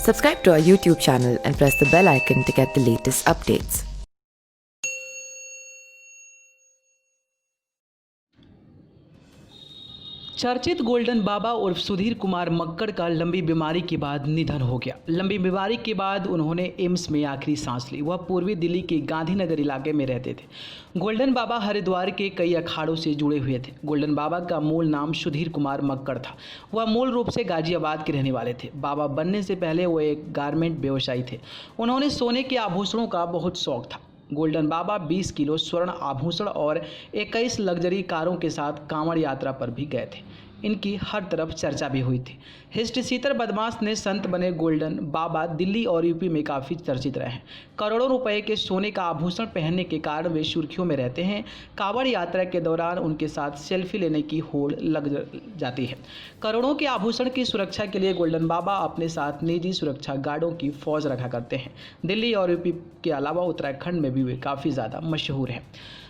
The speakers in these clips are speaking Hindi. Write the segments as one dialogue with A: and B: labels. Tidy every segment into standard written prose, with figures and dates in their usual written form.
A: Subscribe to our YouTube channel and press the bell icon to get the latest updates.
B: चर्चित गोल्डन बाबा उर्फ सुधीर कुमार मक्कड़ का लंबी बीमारी के बाद निधन हो गया। लंबी बीमारी के बाद उन्होंने एम्स में आखिरी सांस ली। वह पूर्वी दिल्ली के गांधीनगर इलाके में रहते थे। गोल्डन बाबा हरिद्वार के कई अखाड़ों से जुड़े हुए थे। गोल्डन बाबा का मूल नाम सुधीर कुमार मक्कड़ था। वह मूल रूप से गाजियाबाद के रहने वाले थे। बाबा बनने से पहले वो एक गारमेंट व्यवसायी थे। उन्होंने सोने के आभूषणों का बहुत शौक था। गोल्डन बाबा 20 किलो स्वर्ण आभूषण और 21 लग्जरी कारों के साथ कांवड़ यात्रा पर भी गए थे। इनकी हर तरफ चर्चा भी हुई थी। हिस्ट्रीशीटर बदमाश ने संत बने गोल्डन बाबा दिल्ली और यूपी में काफ़ी चर्चित रहे हैं। करोड़ों रुपए के सोने का आभूषण पहनने के कारण वे सुर्खियों में रहते हैं। कांवड़ यात्रा के दौरान उनके साथ सेल्फी लेने की होड़ लग जाती है। करोड़ों के आभूषण की सुरक्षा के लिए गोल्डन बाबा अपने साथ निजी सुरक्षा गार्डों की फौज रखा करते हैं। दिल्ली और यूपी के अलावा उत्तराखंड में भी वे काफ़ी ज़्यादा मशहूर हैं।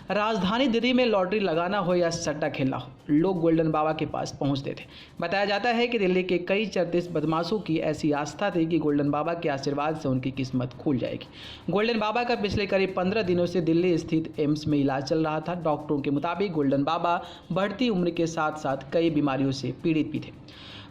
B: राजधानी दिल्ली में लॉटरी लगाना हो या सट्टा खेलना हो, लोग गोल्डन बाबा के पास पहुंचते थे। बताया जाता है कि दिल्ली के कई चर्चित बदमाशों की ऐसी आस्था थी कि गोल्डन बाबा के आशीर्वाद से उनकी किस्मत खुल जाएगी। गोल्डन बाबा का पिछले करीब 15 दिनों से दिल्ली स्थित एम्स में इलाज चल रहा था। डॉक्टरों के मुताबिक गोल्डन बाबा बढ़ती उम्र के साथ साथ कई बीमारियों से पीड़ित भी थे।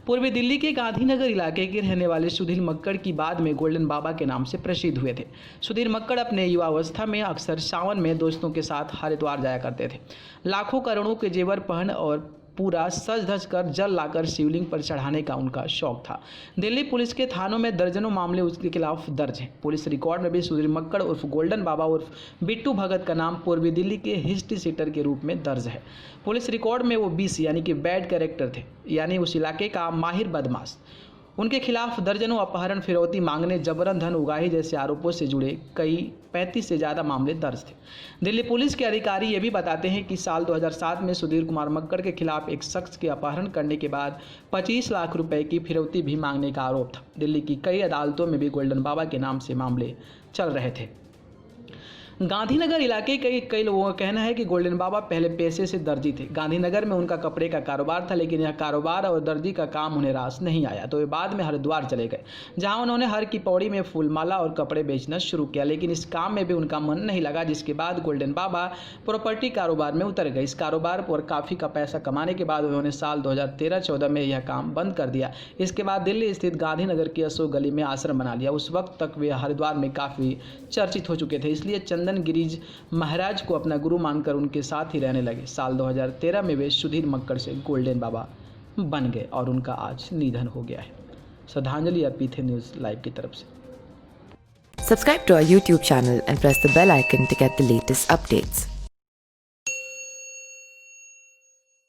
B: पूर्वी दिल्ली के गांधीनगर इलाके के रहने वाले सुधीर मक्कड़ की बाद में गोल्डन बाबा के नाम से प्रसिद्ध हुए थे। सुधीर मक्कड़ अपने युवावस्था में अक्सर सावन में दोस्तों के साथ हरिद्वार जाया करते थे। लाखों करोड़ों के जेवर पहन और पूरा सज धज कर जल लाकर शिवलिंग पर चढ़ाने का उनका शौक था। दिल्ली पुलिस के थानों में दर्जनों मामले उसके खिलाफ दर्ज हैं। पुलिस रिकॉर्ड में भी सुधीर मक्कड़ उर्फ गोल्डन बाबा उर्फ बिट्टू भगत का नाम पूर्वी दिल्ली के हिस्ट्री सीटर के रूप में दर्ज है। पुलिस रिकॉर्ड में वो BC यानी कि बैड कैरेक्टर थे, यानी उस इलाके का माहिर बदमाश। उनके खिलाफ दर्जनों अपहरण, फिरौती मांगने, जबरन धन उगाही जैसे आरोपों से जुड़े कई 35 से ज़्यादा मामले दर्ज थे। दिल्ली पुलिस के अधिकारी ये भी बताते हैं कि साल 2007 में सुधीर कुमार मक्कड़ के खिलाफ एक शख्स के अपहरण करने के बाद 25 लाख रुपए की फिरौती भी मांगने का आरोप था। दिल्ली की कई अदालतों में भी गोल्डन बाबा के नाम से मामले चल रहे थे। गांधीनगर इलाके के कई लोगों का कहना है कि गोल्डन बाबा पहले पेशे से दर्जी थे। गांधीनगर में उनका कपड़े का कारोबार था, लेकिन यह कारोबार और दर्जी का काम उन्हें रास नहीं आया, तो वे बाद में हरिद्वार चले गए, जहां उन्होंने हर की पौड़ी में फूलमाला और कपड़े बेचना शुरू किया। लेकिन इस काम में भी उनका मन नहीं लगा, जिसके बाद गोल्डन बाबा प्रॉपर्टी कारोबार में उतर गए। इस कारोबार पर काफ़ी का पैसा कमाने के बाद उन्होंने साल 2013-14 में यह काम बंद कर दिया। इसके बाद दिल्ली स्थित गांधीनगर की अशोक गली में आश्रम बना लिया। उस वक्त तक वे हरिद्वार में काफ़ी चर्चित हो चुके थे, इसलिए चंदन गिरीज महाराज को अपना गुरु मानकर उनके साथ ही रहने लगे। साल 2013 में वे सुधीर मक्कड़ से गोल्डन बाबा बन गए और उनका आज निधन हो गया है। श्रद्धांजलि अर्पित है न्यूज़ लाइव की तरफ से।
A: Subscribe to our YouTube channel and press the bell icon to get the latest updates.